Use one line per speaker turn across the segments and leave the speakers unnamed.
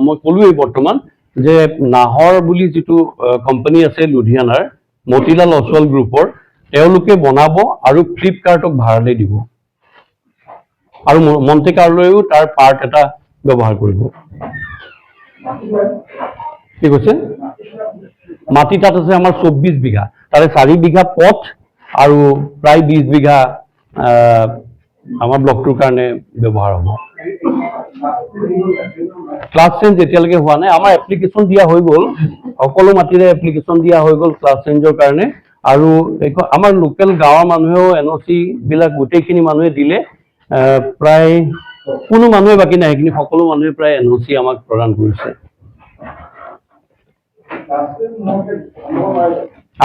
মই ক'লোৱেই বৰ্তমান যে নাহৰ বুলি যিটো কোম্পানী আছে লুধিয়ানাৰ মতিলাল অছৱাল গ্ৰুপৰ, তেওঁলোকে বনাব আৰু ফ্লিপকাৰ্টক ভাড়ালৈ দিব আৰু মণ্টে কাৰ্লোৱেও তাৰ পাৰ্ট এটা ব্যৱহাৰ কৰিব। কি কৈছে? মাটি তাত আছে আমাৰ 24 বিঘা, তাৰে 4 বিঘা পথ আৰু প্ৰায় 20 বিঘা আমাৰ ব্লকটোৰ কাৰণে ব্যৱহাৰ হ'ব। ক্লাছ চেঞ্জ এতিয়ালৈকে হোৱা নাই, আমাৰ এপ্লিকেশ্যন দিয়া হৈ গ'ল, সকলো মাটিৰে এপ্লিকেশ্যন দিয়া হৈ গ'ল ক্লাছ চেঞ্জৰ কাৰণে। আৰু আমাৰ লোকেল গাঁৱৰ মানুহেও NOC বিলাক গোটেইখিনি মানুহে দিলে, প্ৰায় কোনো মানুহে বাকী নাই, সেইখিনি সকলো মানুহে প্ৰায় NOC আমাক প্ৰদান কৰিছে।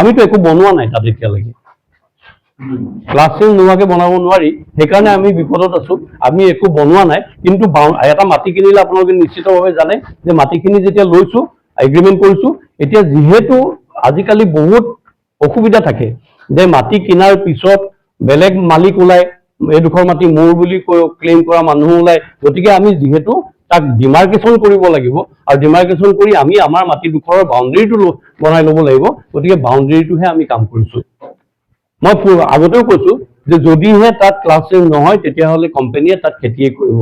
আমিতো একো বনোৱা নাই তাত এতিয়ালৈকে, ক্লাছ চেঞ্জ নোহোৱাকে বনাব নোৱাৰি, সেইকাৰণে আমি বিপদত আছো। আমি একো বনোৱা নাই, কিন্তু এটা মাটি কিনিলে আপোনালোকে নিশ্চিতভাৱে জানে যে মাটিখিনি যেতিয়া লৈছো, এগ্ৰিমেণ্ট কৰিছো, এতিয়া যিহেতু আজিকালি বহুত অসুবিধা থাকে যে মাটি কিনাৰ পিছত বেলেগ মালিক ওলাই, এইডোখৰ মাটি মোৰ বুলি ক্লেইম কৰা মানুহ ওলাই, গতিকে আমি যিহেতু তাক ডিমাৰ্কেশ্যন কৰিব লাগিব আৰু ডিমাৰ্কেশ্যন কৰি আমি আমাৰ মাটিডোখৰৰ বাউণ্ডেৰীটো বনাই ল'ব লাগিব, গতিকে বাউণ্ডেৰীটোহে আমি কাম কৰিছো। মই আগতেও কৈছো যে যদিহে তাত ক্লাছ চেঞ্জ নহয় তেতিয়াহ'লে কোম্পানীয়ে তাত খেতিয়ে কৰিব।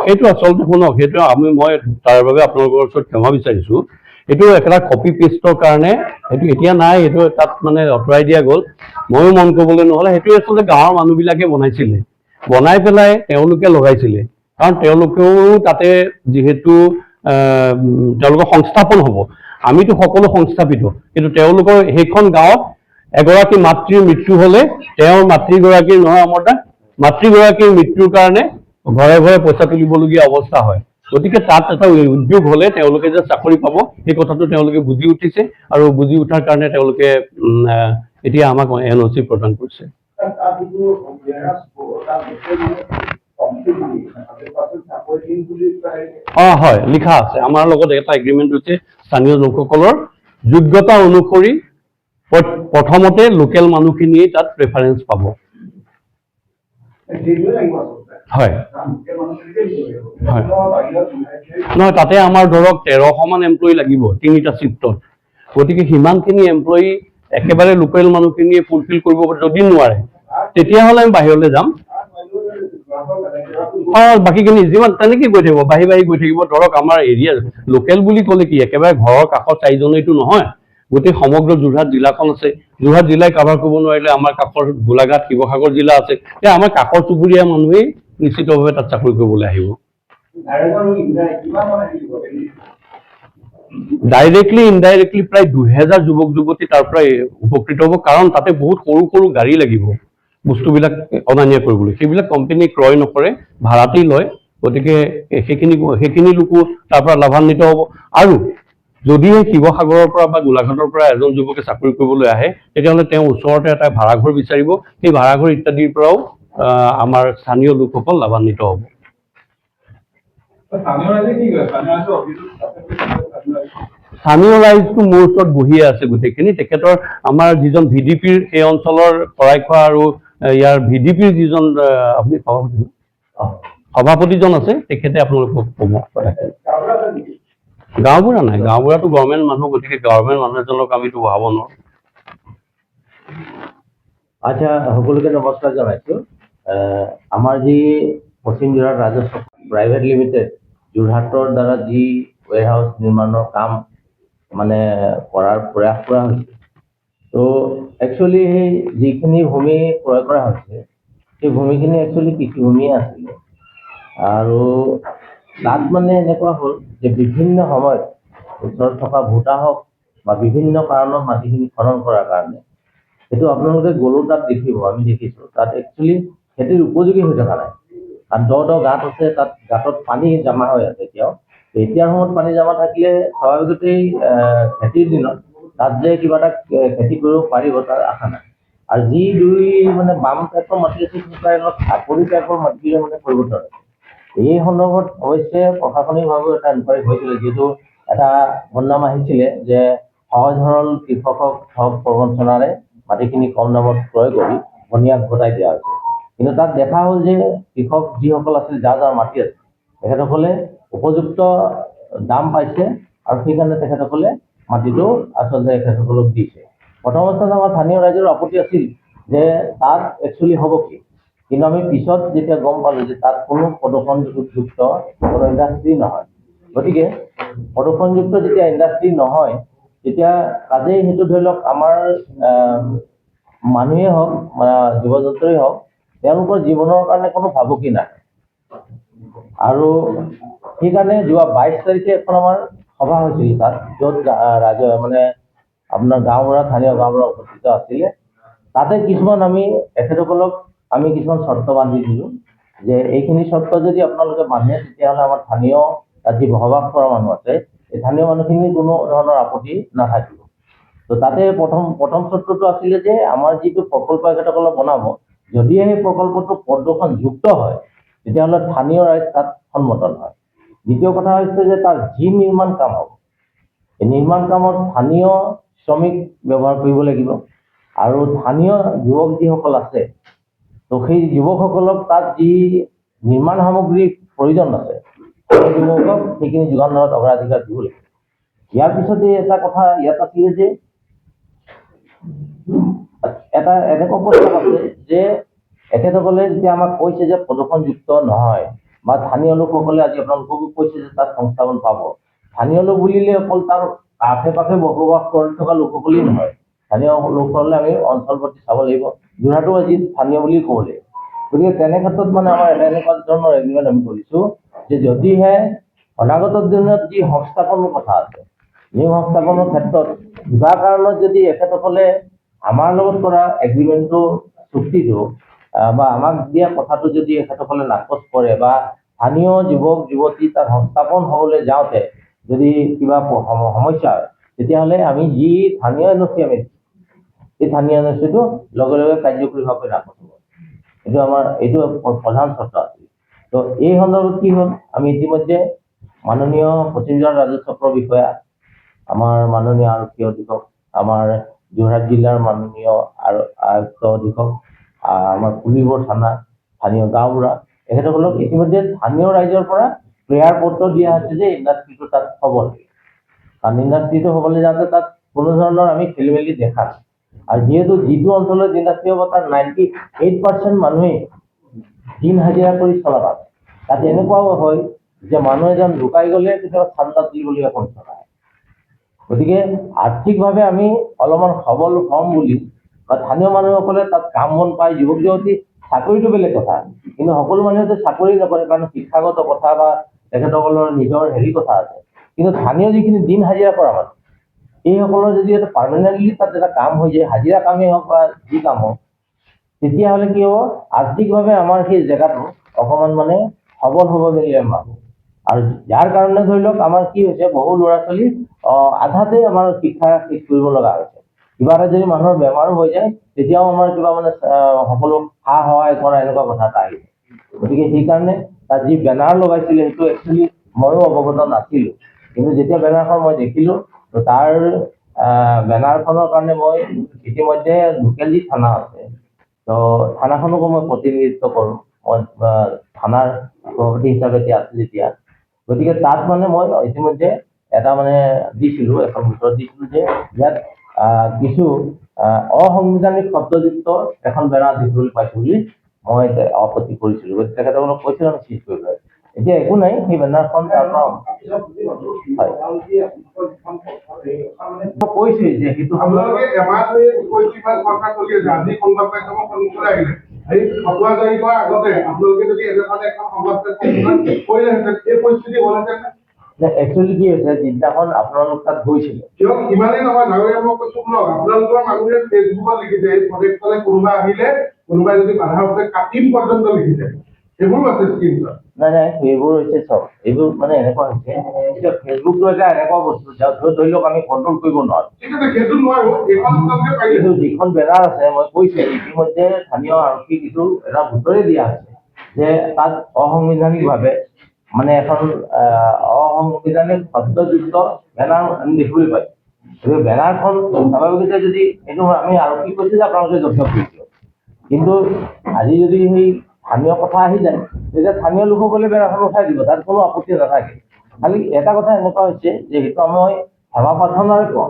সেইটো আচলতে শুনক, সেইটো মই তাৰ বাবে আপোনালোকৰ ওচৰত ক্ষমা বিচাৰিছো। এইটো এটা কপি পেষ্টৰ কাৰণে, সেইটো এতিয়া নাই, সেইটো তাত মানে আঁতৰাই দিয়া গ'ল, ময়ো মন কৰিবলৈ নহ'লে। সেইটো আচলতে গাঁৱৰ মানুহবিলাকে বনাইছিলে, বনাই পেলাই তেওঁলোকে লগাইছিলে, কাৰণ তেওঁলোকেও তাতে যিহেতু তেওঁলোকৰ সংস্থাপন হ'ব, আমিতো সকলো সংস্থাপিত, কিন্তু তেওঁলোকৰ সেইখন গাঁৱত এগৰাকী মাতৃৰ মৃত্যু হ'লে তেওঁৰ মাতৃগৰাকীৰ নহয় অমৰদা, মাতৃগৰাকীৰ মৃত্যুৰ কাৰণে ঘৰে ঘৰে পইচা তুলিবলগীয়া অৱস্থা হয়। গতিকে তাত এটা উদ্যোগ হ'লে তেওঁলোকে যে চাকৰি পাব, সেই কথাটো তেওঁলোকে বুজি উঠিছে, আৰু বুজি উঠাৰ কাৰণে তেওঁলোকে এতিয়া আমাক NOC প্ৰদান কৰিছে। হয়, লিখা আছে আমাৰ লগত এটা এগ্ৰিমেণ্ট হৈছে, স্থানীয় লোকসকলৰ যোগ্যতা অনুসৰি প্ৰথমতে লোকেল মানুহখিনিয়ে তাত প্ৰেফাৰেঞ্চ পাব। হয়, নহয় তাতে আমাৰ ধৰক 1300 মান এমপ্লয়ী লাগিব 3টা শিফ্টত, গতিকে সিমানখিনি এমপ্লয়ী একেবাৰে লোকেল মানুহখিনিয়ে ফুলফিল কৰিব যদি নোৱাৰে, তেতিয়াহ'লে আমি বাহিৰলৈ যাম। বাকীখিনি যিমান তেনেকে গৈ থাকিব, বাঢ়ি বাঢ়ি গৈ থাকিব। ধৰক আমাৰ এৰিয়া লোকেল বুলি ক'লে কি একেবাৰে ঘৰৰ কাষৰ 4জনেইটো নহয়, গোটেই সমগ্ৰ যোৰহাট জিলাখন আছে। যোৰহাট জিলাই কাভাৰ কৰিব নোৱাৰিলে আমাৰ কাষৰ গোলাঘাট শিৱসাগৰ জিলা আছে, এতিয়া আমাৰ কাষৰ চুবুৰীয়া মানুহেই নিশ্চিতভাৱে তাত চাকৰি কৰিবলৈ আহিব। ডাইৰেক্টলি ইনডাইৰেক্টলি প্ৰায় 2000 যুৱক যুৱতী তাৰ পৰা উপকৃত হ'ব, কাৰণ তাতে বহুত সৰু সৰু গাড়ী লাগিব বস্তুবিলাক অনা নিয়া কৰিবলৈ, সেইবিলাক কোম্পানী ক্ৰয় নকৰে, ভাড়াতেই লয়, গতিকে সেইখিনি লোকো তাৰ পৰা লাভান্বিত হ'ব। আৰু যদিহে শিৱসাগৰৰ পৰা বা গোলাঘাটৰ পৰা এজন যুৱকে চাকৰি কৰিবলৈ আহে, তেতিয়াহ'লে তেওঁ ওচৰতে এটা ভাড়াঘৰ বিচাৰিব, সেই ভাড়াঘৰ ইত্যাদিৰ পৰাও আমাৰ স্থানীয় লোকসকল লাভান্বিত হ'ব। স্থানীয় ৰাইজটো মোৰ ওচৰত বহিয়ে আছে গোটেইখিনি, তেখেতৰ আমাৰ যিজন VDPৰ এই অঞ্চলৰ শৰাইখোৱা আৰু ইয়াৰ VDPৰ যিজন আপুনি সভাপতিজন আছে, তেখেতে আপোনালোকক ক'ব। গাঁওবুঢ়া নাই, গাঁওবুঢ়াটো গভৰ্ণমেণ্ট মানুহ, গতিকে গভৰ্ণমেণ্ট মানুহ এজনক আমিতো বহাব নোৱাৰো।
আচ্ছা, সকলোকে নমস্কাৰ জনাইছো। আমাৰ যি পশ্চিম যোৰহাট ৰাজস্ব প্ৰাইভেট লিমিটেড যোৰহাটৰ দ্বাৰা যি ওৱেৰহাউচ নিৰ্মাণৰ কাম মানে কৰাৰ প্ৰয়াস কৰা হৈছে, তো একচুৱেলি সেই যিখিনি ভূমি ক্ৰয় কৰা হৈছে, সেই ভূমিখিনি একচুৱেলি কৃষিভূমিয়ে আছিলে, আৰু তাত মানে এনেকুৱা হ'ল যে বিভিন্ন সময়ত ওচৰত থকা ভোটা হওক বা বিভিন্ন কাৰণত মাটিখিনি খনন কৰাৰ কাৰণে, সেইটো আপোনালোকে গ'লেও তাত দেখিব, আমি দেখিছোঁ তাত একচুৱেলি খেতিৰ উপযোগী হৈ থকা নাই। তাত দ গাঁত আছে, তাত গাঁতত পানী জমা হৈ আছে এতিয়াও। এতিয়াৰ সময়ত পানী জমা থাকিলে স্বাভাৱিকতেই খেতিৰ দিনত তাত যে কিবা এটা খেতি কৰিব পাৰিব তাৰ আশা নাই। আৰু যি দুই মানে বাম টাইপৰ মাটি আছে, প্ৰায় অলপ চাপৰি টাইপৰ মাটিৰে মানে পৰিৱৰ্তন আছে। এই সন্দৰ্ভত অৱশ্যে প্ৰশাসনিকভাৱেও এটা ইনকুৱাৰী হৈছিলে, যিহেতু এটা বদনাম আহিছিলে যে সহজ সৰল কৃষকক ঠগ প্ৰবঞ্চনাৰে মাটিখিনি কম দামত ক্ৰয় কৰি ধনীয়াক ঘটাই দিয়া হৈছে। কিন্তু তাত দেখা হ'ল যে কৃষক যিসকল আছিল, যাৰ যাৰ মাটি আছে, তেখেতসকলে উপযুক্ত দাম পাইছে আৰু সেইকাৰণে তেখেতসকলে মাটিটো আচলতে তেখেতসকলক দিছে। প্ৰথম অৱস্থাত আমাৰ স্থানীয় ৰাইজৰ আপত্তি আছিল যে তাত একচুৱেলি হ'ব কি, কিন্তু আমি পিছত যেতিয়া গম পালোঁ যে তাত কোনো প্ৰদূষণযুক্ত কোনো ইণ্ডাষ্ট্ৰী নহয়। গতিকে প্ৰদূষণযুক্ত যেতিয়া ইণ্ডাষ্ট্ৰী নহয়, তেতিয়া কাজেই সেইটো ধৰি লওক আমাৰ মানুহেই হওক বা জীৱ জন্তুৱেই হওক, তেওঁলোকৰ জীৱনৰ কাৰণে কোনো ভাবুকি নাই। আৰু সেইকাৰণে যোৱা 22 তাৰিখে এখন আমাৰ সভা হৈছিল তাত, য'ত মানে আপোনাৰ গাঁওবুঢ়া, স্থানীয় গাঁওবুঢ়া উপস্থিত আছিলে। তাতে কিছুমান আমি তেখেতসকলক কিছুমান চৰ্ত বান্ধি দিলোঁ যে এইখিনি চৰ্ত যদি আপোনালোকে মানে, তেতিয়াহ'লে আমাৰ স্থানীয় তাত যি বসবাস কৰা মানুহ আছে, এই স্থানীয় মানুহখিনিৰ কোনো ধৰণৰ আপত্তি নাথাকিব। তো তাতে প্ৰথম চৰ্তটো আছিলে যে আমাৰ যিটো প্ৰকল্প এখেতসকলে বনাব, যদিহে সেই প্ৰকল্পটো প্ৰদূষণযুক্ত হয়, তেতিয়াহ'লে স্থানীয় ৰাইজ তাত সন্মত নহয়। দ্বিতীয় কথা হৈছে যে তাৰ যি নিৰ্মাণ কাম হ'ব, এই নিৰ্মাণ কামত স্থানীয় শ্ৰমিক ব্যৱহাৰ কৰিব লাগিব আৰু স্থানীয় যুৱক যিসকল আছে, তো সেই যুৱকসকলক তাত যি নিৰ্মাণ সামগ্ৰীৰ প্ৰয়োজন আছে, সেই যুৱকক সেইখিনি যোগান ধৰাত অগ্ৰাধিকাৰ দিব লাগিব। ইয়াৰ পিছতে এটা কথা ইয়াত আছিলে যে এটা এনেকুৱা প্ৰস্তাৱ আছে যে এখেতসকলে যেতিয়া আমাক কৈছে যে প্ৰদূষণযুক্ত নহয়, বা স্থানীয় লোকসকলে আজি আপোনালোককো কৈছে যে তাত সংস্থাপন পাব। স্থানীয় লোক বুলিলে অকল তাৰ আশে পাশে বসবাস কৰি থকা লোকসকলেই নহয়, স্থানীয় লোকসকলে আমি অঞ্চল প্ৰতি চাব লাগিব। যোৰহাটো আজি স্থানীয় বুলি ক'ব লাগিব। গতিকে তেনে ক্ষেত্ৰত মানে আমাৰ এনেকুৱা ধৰণৰ এগ্ৰিমেণ্ট আমি কৰিছোঁ যে যদিহে অনাগত দিনত যি সংস্থাপনৰ কথা আছে, এই সংস্থাপনৰ ক্ষেত্ৰত কিবা কাৰণত যদি এখেতসকলে আমাৰ লগত কৰা এগ্ৰিমেণ্টটো, চুক্তিটো বা আমাক দিয়া কথাটো যদি এখেতসকলে নাকচ কৰে, বা স্থানীয় যুৱক যুৱতী তাত সংস্থাপন হ'বলৈ যাওঁতে যদি কিবা সমস্যা হয়, তেতিয়াহ'লে আমি যি স্থানীয় এনঅ'চি আমি এই স্থানীয় এনঅ'চিটো লগে লগে কাৰ্যকৰীভাৱে নাকচ হ'ব। এইটো প্ৰধান চৰ্ত আছিল। তো এই সন্দৰ্ভত কি হ'ল, আমি ইতিমধ্যে মাননীয় পশ্চিম যোৰহাট ৰাজহ বিষয়া, আমাৰ মাননীয় আৰক্ষী অধীক্ষক, আমাৰ যোৰহাট জিলাৰ মাননীয় আয়ুক্ত অধীক্ষক, আমাৰ পুলিবৰ থানা, স্থানীয় গাঁওবুঢ়া, এখেতসকলক ইতিমধ্যে স্থানীয় ৰাইজৰ পৰা প্ৰেয়াৰ পত্ৰ দিয়া হৈছে যে ইণ্ডাষ্ট্ৰীটো তাত হ'ব লাগে। কাৰণ ইণ্ডাষ্ট্ৰীটো হ'বলৈ যাওঁতে তাত কোনো ধৰণৰ আমি খেলি মেলি দেখা নাই। আৰু যিহেতু যিটো অঞ্চলত ইণ্ডাষ্ট্ৰী হ'ব, তাত 98% মানুহেই দিন হাজিৰা কৰি চলা পায়। তাত এনেকুৱাও হয় যে মানুহ এজন ঢুকাই গ'লে কেতিয়াবা ঠাণ্ডা দিবলগীয়া সমস্যা নাই। গতিকে আৰ্থিকভাৱে আমি অলপমান সবল হ'ম বুলি, বা স্থানীয় মানুহসকলে তাত কাম বন পায়, যুৱক যুৱতী, চাকৰিটো বেলেগ কথা, কিন্তু সকলো মানুহে চাকৰি নকৰে, কাৰণ শিক্ষাগত কথা বা তেখেতসকলৰ নিজৰ কথা আছে। কিন্তু স্থানীয় যিখিনি দিন হাজিৰা কৰা মানুহ, এইসকলৰ যদি এটা পাৰ্মানেণ্টলি তাত এটা কাম হৈ যায়, হাজিৰা কামেই হওক বা যি কাম হওক, তেতিয়াহ'লে কি হ'ব, আৰ্থিকভাৱে আমাৰ সেই জেগাটো অকণমান মানে সবল হ'ব বুলি আমি ভাবোঁ। আৰু যাৰ কাৰণে ধৰি লওক আমাৰ কি হৈছে, বহু ল'ৰা ছোৱালী আধাতে আমাৰ শিক্ষা শেষ কৰিব লগা হৈছে। কিবা এটা যদি মানুহৰ বেমাৰো হৈ যায়, তেতিয়াও আমাৰ কিবা মানে সকলো সা সহায় কৰা এনেকুৱা কথা এটা আহিছে। গতিকে সেইকাৰণে তাত যি বেনাৰ লগাইছিলে, সেইটো একচুৱেলি ময়ো অৱগত নাছিলোঁ। কিন্তু যেতিয়া বেনাৰখন মই দেখিলোঁ, তো তাৰ বেনাৰখনৰ কাৰণে মই ইতিমধ্যে লোকেল যি থানা আছে, তো থানাখনকো মই প্ৰতিনিধিত্ব কৰোঁ। মই থানাৰ সভাপতি হিচাপে এতিয়া আছোঁ যেতিয়া, গতিকে তাত মানে মই ইতিমধ্যে এটা মানে দিছিলোঁ, এখন গোচৰ দিছিলোঁ যে ইয়াত কিছু অসাংবিধানিক শব্দযুক্ত এখন বেনাৰ দেখিবলৈ পাইছোঁ বুলি মই আপত্তি কৰিছিলোঁ। গতিকে তেখেতসকলক কৈছিলোঁ আমি চিজ কৰিব লাগে। এতিয়া একো নাই, সেই বেনাৰখন কৈছোঁ যে সেইটো একচুৱেলি কি হৈছে, যিদিনাখন আপোনালোক তাত গৈছিলে,
ইমানেই নহয় ডাঙৰীয়া, মই কৈছো শুনক, আপোনালোকৰ মানুহে ফেচবুকত লিখিছে এই প্ৰজেক্টলে কোনোবা আহিলে, কোনোবাই যদি বাধা আছে কাটিম পৰ্যন্ত লিখিছে, সেইবোৰ আছে স্ক্ৰীনশ্বট।
নাই সেইবোৰ হৈছে চব, এইবোৰ মানে এনেকুৱা হৈছে, এতিয়া ফেচবুকটো এটা এনেকুৱা বস্তু য'ত ধৰি লওক আমি কণ্ট্ৰল কৰিব নোৱাৰো।
সেইটো নোৱাৰো,
কিন্তু যিখন বেনাৰ আছে, মই কৈছোঁ ইতিমধ্যে স্থানীয় আৰক্ষী কিছু এটা গোচৰে দিয়া হৈছে যে তাত অসাংবিধানিকভাৱে মানে এখন অসাংবিধানিক শব্দযুক্ত বেনাৰ আমি দেখিবলৈ পাইছোঁ। গতিকে বেনাৰখন স্বাভাৱিকতে যদি এইটো আমি আৰক্ষী কৈছোঁ যে আপোনালোকে যত্ন কৰি দিয়ক, কিন্তু আজি যদি সেই স্থানীয় কথা আহি যায় তেতিয়া স্থানীয় লোকসকলে বেনাৰখন উঠাই দিব, তাত কোনো আপত্তি নাথাকে। খালি এটা কথা এনেকুৱা হৈছে যে সেইটো মই সেৱা প্ৰাৰ্থনাৰে কওঁ,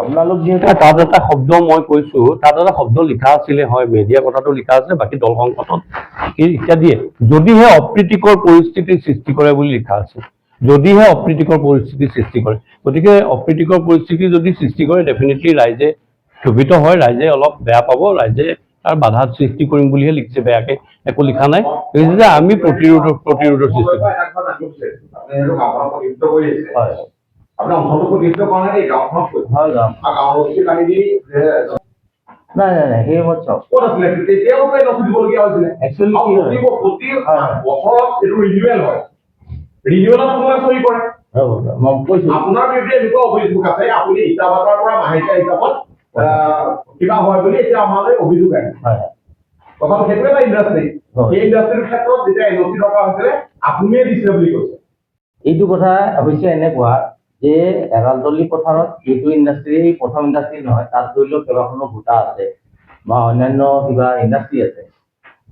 আপোনালোক যিহেতু
তাত এটা শব্দ মই কৈছো, তাত এটা শব্দ লিখা আছিলে, হয় মেডিয়া কথাটো লিখা আছে, বাকী দল সংগঠন এতিয়া দিয়ে যদিহে অপ্ৰীতিকৰ পৰিস্থিতিৰ সৃষ্টি কৰে বুলি লিখা আছে, যদিহে অপ্ৰীতিকৰ পৰিস্থিতিৰ সৃষ্টি কৰে। গতিকে অপ্ৰীতিকৰ পৰিস্থিতি যদি সৃষ্টি কৰে ডেফিনেটলি ৰাইজে ক্ষোভিত হয়, ৰাইজে অলপ বেয়া পাব, ৰাইজে তাৰ বাধা সৃষ্টি কৰিম বুলিহে লিখিছে, বেয়াকে একো লিখা নাই। যে আমি প্ৰতিৰোধৰ সৃষ্টি কৰিম।
হয়
আপোনাৰ অঞ্চলটো প্ৰতিষ্ঠিত কৰা নাই এই গাঁওখনত
হয় নাই নাই নাই সেই সময়ত চাওক
ক'ত আছিলে তেতিয়াও নথি দিবলগীয়া হৈছিলে।
একচুৱেলি
প্ৰতি বছৰত এইটো ৰিনিউৱেল হয়, ৰিনিউৱেলত কোনোবাই চহী কৰে।
মই কৈছোঁ
আপোনাৰ বিৰুদ্ধে এনেকুৱা অভিযোগ আছে, আপুনি ইটাভাটাৰ পৰা মাহেকীয়া হিচাপত কিবা হয় বুলি এতিয়া আমালৈ অভিযোগ আহে। কথাটো সেইটোৱে এটা ইণ্ডাষ্ট্ৰী, সেই ইণ্ডাষ্ট্ৰীৰ ক্ষেত্ৰত যেতিয়া এনঅ'চি দৰকাৰ হৈছিলে আপুনিয়ে দিছিলে বুলি কৈছে।
এইটো কথা হৈছে এনেকুৱা যে এৰালতলী পথাৰত এইটো ইণ্ডাষ্ট্ৰী প্ৰথম ইণ্ডাষ্ট্ৰী নহয়, তাত ধৰি লওক কেইবাখনো গোটা আছে বা অন্যান্য কিবা ইণ্ডাষ্ট্ৰী আছে।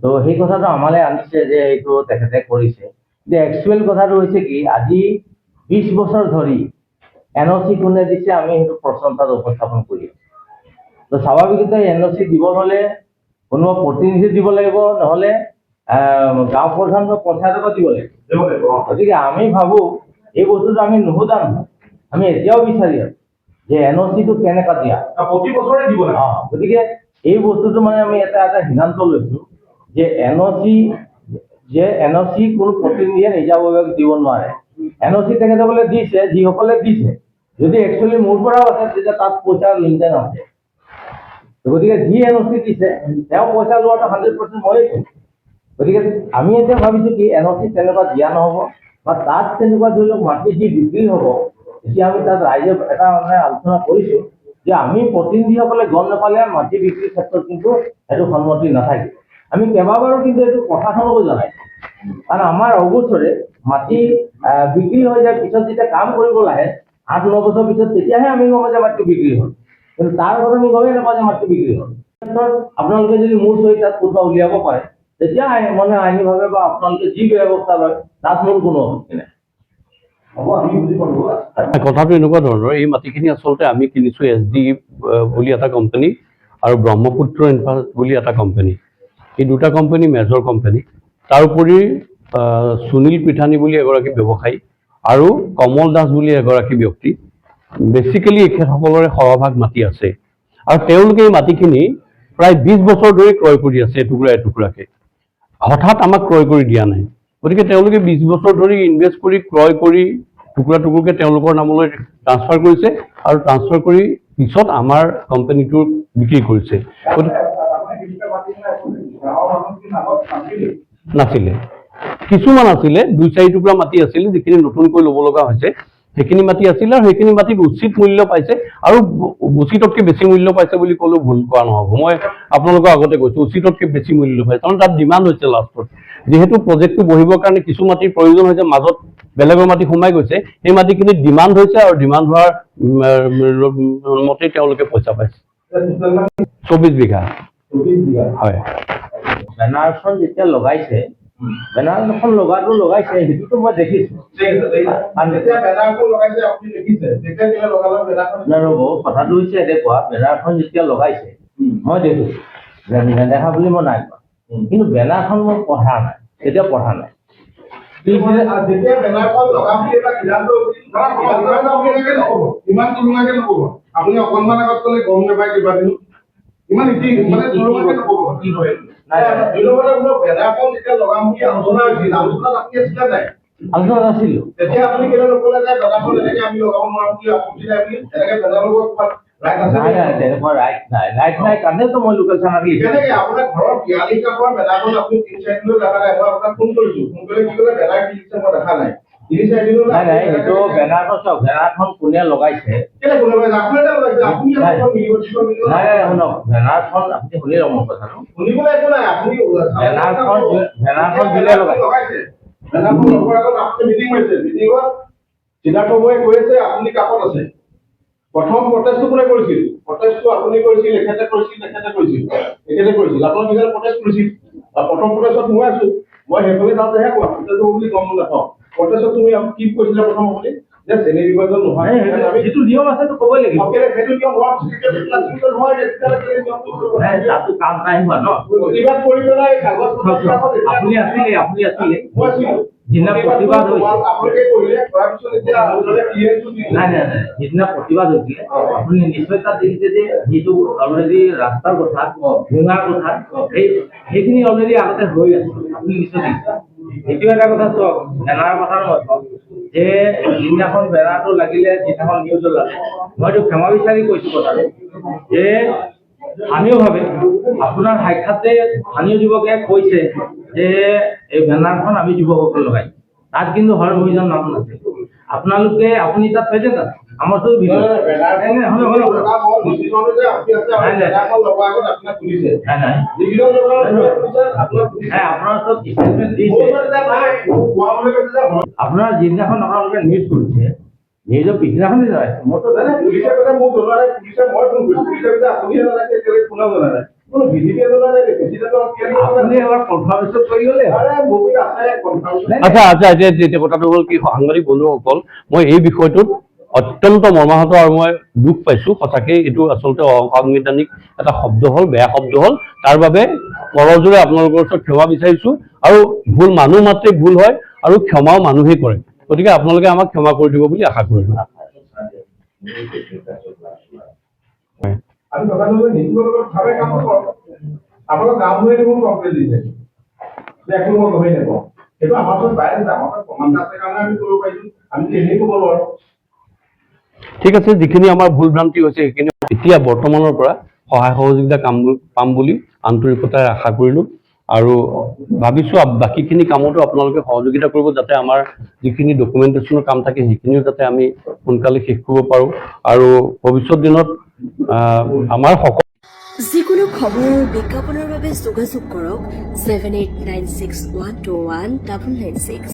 তো সেই কথাটো আমালৈ আনিছে যে এইটো তেখেতে কৰিছে। যে একচুৱেল কথাটো হৈছে কি, আজি 20 বছৰ ধৰি এনঅ'চি কোনে দিছে আমি সেইটো প্ৰশ্ন তাত উপস্থাপন কৰি আছোঁ। তো স্বাভাৱিকতে এনঅ'চি দিব হ'লে কোনোবা প্ৰতিনিধি দিব লাগিব, নহ'লে গাঁও প্ৰধান বা পঞ্চায়তক দিব লাগিব। গতিকে আমি ভাবোঁ এই বস্তুটো আমি নুসুধা নহয়, আমি এতিয়াও বিচাৰি আছোঁ যে এনঅ'চিটো কেনেকুৱা দিয়া
প্ৰতি বছৰে দিব লাগে।
গতিকে এই বস্তুটো মানে আমি এটা সিদ্ধান্ত লৈছোঁ যে এনঅ'চি কোনো প্ৰতিনিধিয়ে নিজাববীয়াকৈ দিব নোৱাৰে। এনঅ'চি তেখেতে বোলে দিছে, যিসকলে দিছে যদি একচুৱেলি মোৰ পৰাও আছে তেতিয়া তাত পইচাৰ লেনদেন আছে। গতিকে যি এনঅ'চি দিছে তেওঁ পইচা লোৱাটো 100% ময়েই কৰিম। গতিকে আমি এতিয়া ভাবিছোঁ কি এনঅ'চি তেনেকুৱা দিয়া নহ'ব, বা তাত তেনেকুৱা ধৰি লওক মাটি যি বিক্ৰী হ'ব, এতিয়া আমি তাত ৰাইজে এটা মানে আলোচনা কৰিছোঁ যে আমি প্ৰতিনিধিসকলে গম নাপালে মাটি বিক্ৰীৰ ক্ষেত্ৰত কিন্তু সেইটো সন্মতি নাথাকে। আমি কেইবাবাৰো কিন্তু এইটো প্ৰশাসনকো জনাইছোঁ, কাৰণ আমাৰ অগোচৰে মাটি বিক্ৰী হৈ যায়, পিছত যেতিয়া কাম কৰিব লাগে 8-9 বছৰ পিছত তেতিয়াহে আমি গম যে মাটি বিক্ৰী হ'ল, কিন্তু তাৰ আগত আমি গমেই নাপাওঁ যে মাটি বিক্ৰী হ'ল। আপোনালোকে যদি মোৰ সহিত তাত কোনোবা উলিয়াব পাৰে তেতিয়া মানে আইনীভাৱে বা আপোনালোকে যি ব্যৱস্থা লয় তাত মোৰ কোনো আপত্তি নাই।
কথাটো এনেকুৱা ধৰণৰ, এই মাটিখিনি আচলতে আমি কিনিছোঁ SD বুলি এটা কোম্পানী আৰু ব্ৰহ্মপুত্ৰ ইনফ্ৰা বুলি এটা কোম্পানী, এই দুটা কোম্পানী মেজৰ কোম্পানী। তাৰোপৰি সুনীল পিঠানী বুলি এগৰাকী ব্যৱসায়ী আৰু কমল দাস বুলি এগৰাকী ব্যক্তি, বেচিকেলি এখেতসকলৰে সৰহভাগ মাটি আছে, আৰু তেওঁলোকে এই মাটিখিনি প্ৰায় 20 বছৰ ধৰি ক্ৰয় কৰি আছে এটুকুৰা এটুকুৰাকে, হঠাৎ আমাক ক্ৰয় কৰি দিয়া নাই। গতিকে তেওঁলোকে 20 বছৰ ধৰি ইনভেষ্ট কৰি ক্ৰয় কৰি টুকুৰা টুকুৰকে তেওঁলোকৰ নামলৈ ট্ৰান্সফাৰ কৰিছে, আৰু ট্ৰান্সফাৰ কৰি পিছত আমাৰ কোম্পানীটোৰ বিক্ৰী কৰিছে। নাছিলে, কিছুমান আছিলে, 2-4 টুকুৰা মাটি আছিলে যিখিনি নতুনকৈ ল'ব লগা হৈছে, সেইখিনি মাটি আছিলে, আৰু সেইখিনি মাটিত উচিত মূল্য পাইছে, আৰু উচিততকৈ বেছি মূল্য পাইছে বুলি ক'লেও ভুল কোৱা নহ'ব। মই আপোনালোকৰ আগতে কৈছোঁ উচিততকৈ বেছি মূল্য পাইছে, কাৰণ তাত ডিমাণ্ড হৈছে লাষ্টত। যিহেতু প্ৰজেক্টটো বহিবৰ কাৰণে কিছু মাটিৰ প্ৰয়োজন হৈছে, মাজত বেলেগৰ মাটি সোমাই গৈছে, সেই মাটিখিনিত ডিমাণ্ড হৈছে, আৰু ডিমাণ্ড হোৱাৰ মতেই তেওঁলোকে পইচা পাইছে। 24 বিঘা। হয়।
বেনাৰখন যেতিয়া লগাইছে, বেনাৰখন লগাইছে সেইটোতো মই দেখিছোঁ। কথাটো হৈছে এনেকুৱা, বেনাৰখন যেতিয়া লগাইছে মই দেখিছোঁ, নেদেখা বুলি মই নাই কোৱা, কিন্তু বেনাৰখন মই পঢ়া নাই, তেতিয়া পঢ়া নাই।
যেতিয়া বেনাৰখন লগাম বুলি এটা সিদ্ধান্ত ইমান তুলনাকে নক'ব, আপুনি অকণমান আগত ক'লে গম নাপায় কিবা দিন ইমান মানে তুলনাকে নক'ব। বেনাৰখন যেতিয়া লগাম বুলি আলোচনা হৈছিল, আলোচনাত আপুনি আছিলে নাই?
আলোচনা নাছিলোঁ।
তেতিয়া আপুনি কেলে নক'লে যে বেনাৰখন এনেকে আমি লগাব নোৱাৰো বুলি আপত্তি নাই বুলি? এনেকে বেনাৰৰ লগত
নাই তেনেকুৱা ৰাইট নাই কাৰণেতো মই লোকেল থানা দি
কেনেকে আপোনাৰ ঘৰৰ 42টা পৰা বেনাৰখন আপুনি 3-4 দিনলৈ দেখা নাই? মই আপোনাক ফোন কৰিছোঁ, ফোন কৰি কি ক'লে বেনাৰ কি দিছে মই দেখা নাই। 3-4 দিনলৈ
নাই এইটো বেনাৰখন চাওক, বেনাৰখন কোনে লগাইছে
কেলে কোনে লগাইছে? আপুনি লগাইছে, আপুনি
নাই শুনক, বেনাৰখন আপুনি শুনি লওক মোৰ কথাটো।
শুনিবলৈ একো নাই, আপুনি
বেনাৰখন যোনে লগাইছে
বেনাৰখন লগোৱাৰ আগত আপুনি মিটিং হৈছে, মিটিঙত সিদ্ধাৰ্থ বৰাই কৈ আছে আপুনি কাষত আছে, প্ৰথম প্ৰটেষ্টটো কোনে কৰিছিল? প্ৰটেষ্টটো আপুনি কৰিছিল, এখেতে কৰিছিল। আপোনাৰ বিঘাত প্ৰটেষ্ট কৰিছিল। আৰু প্ৰথম প্ৰটেষ্টত মই আছো, মই সেইফালে যাওঁতেহে কোৱা প্ৰটেষ্ট বুলি গম নাপাওঁ। প্ৰটেষ্টত তুমি কি কৈছিলা প্ৰথম আপুনি? যে শ্ৰেণী বিভাজন নহয়,
যিটো নিয়ম আছে সেইটো ক'বই লাগিব।
সেইটো নিয়ম হোৱাৰ পিছত নহয়,
তাতো কাম নাই হোৱা ন।
প্ৰতিবাদ কৰি পেলাই কাগজ
আপুনি আছিলে
মই আছিলো।
যিদিনা প্ৰতিবাদ হৈছিল,
আপোনালোকে কৰিলে, কৰাৰ পিছত এতিয়া আপোনালোকে ক্লিয়াৰটো দিলে।
নাই যিদিনা প্ৰতিবাদ হৈছিলে আপুনি নিশ্চয় তাত দেখিছে যে যিটো অলৰেডি ৰাস্তাৰ কথা, ভঙাৰ কথা, সেইখিনি অলৰেডি আগতে হৈ আছে। আপুনি নিশ্চয় দেখিছে। এইটো এটা কথা চাওক, বেনাৰ কথা নহয় যে যিদিনাখন বেনাৰটো লাগিলে, যিদিনাখন নিউজ ওলালে, মইতো ক্ষমা বিচাৰি কৈছো কথাটো যে স্থানীয়ভাৱে আপোনাৰ সাক্ষাতে স্থানীয় যুৱকে কৈছে যে এই বেনাৰখন আমি যুৱকসকল লগাই, তাত কিন্তু হৰ অভিযান নাম নাছিল। আপুনি তাত প্ৰেজেণ্ট আছে, আমাৰতো আপোনাৰ যিদিনাখন আপোনালোকে নিউজ কৰিছে, নিউজৰ পিছদিনাখনে জনাইছে।
মইতো পুলিচে কৈছে মোক জনোৱা নাই, পুলিচে মই ফোন কৰিছো, পুলিচে কৈছে আপুনি জনাইছে, এতিয়ালৈকে কোনেও জনা নাই।
আপুনি এবাৰ কনফাৰ্মেশ্যন কৰি ল'লে।
আচ্ছা এতিয়া কথাটো হ'ল কি, সাংবাদিক বন্ধুসকল, মই এই বিষয়টোত অত্যন্ত মৰ্মাহত আৰু মই দুখ পাইছোঁ সঁচাকৈ। এইটো আচলতে অসাংবিধানিক এটা শব্দ হ'ল, বেয়া শব্দ হ'ল। তাৰ বাবে কৰজোৰে আপোনালোকৰ ওচৰত ক্ষমা বিচাৰিছোঁ। আৰু ভুল মানুহ মাত্ৰেই ভুল হয়, আৰু ক্ষমাও মানুহেই কৰে। গতিকে আপোনালোকে আমাক ক্ষমা কৰি দিব বুলি আশা কৰিলোঁ।
আমি কথাটো নীতিগতভাৱে কাম কৰক। আপোনালোক গাঁওবুঢ়াই দেখোন কমপ্লেইন দিছে যে একো মই গমেই নাপাওঁ। সেইটো আমাৰ ওচৰত বাইৰে আছে, আমাৰ ওচৰত প্ৰমাণ আছে কাৰণে আমি কৰিব পাৰিছোঁ। আমি এনেই ক'ব নোৱাৰোঁ।
ঠিক আছে, যিখিনি আমাৰ ভুল ভ্ৰান্তি হৈছে সেইখিনি এতিয়া বৰ্তমানৰ পৰা সহায় সহযোগিতা পাম বুলি আন্তৰিকতাৰে আশা কৰিলোঁ। আৰু ভাবিছোঁ বাকীখিনি কামতো আপোনালোকে সহযোগিতা কৰিব, যাতে আমাৰ যিখিনি ডকুমেণ্টেশ্যনৰ কাম থাকে সেইখিনিও যাতে আমি সোনকালে শেষ কৰিব পাৰোঁ। আৰু ভৱিষ্যত দিনত আমাৰ
যিকোনো খবৰ বিজ্ঞাপনৰ বাবে যোগাযোগ কৰক 7896121996।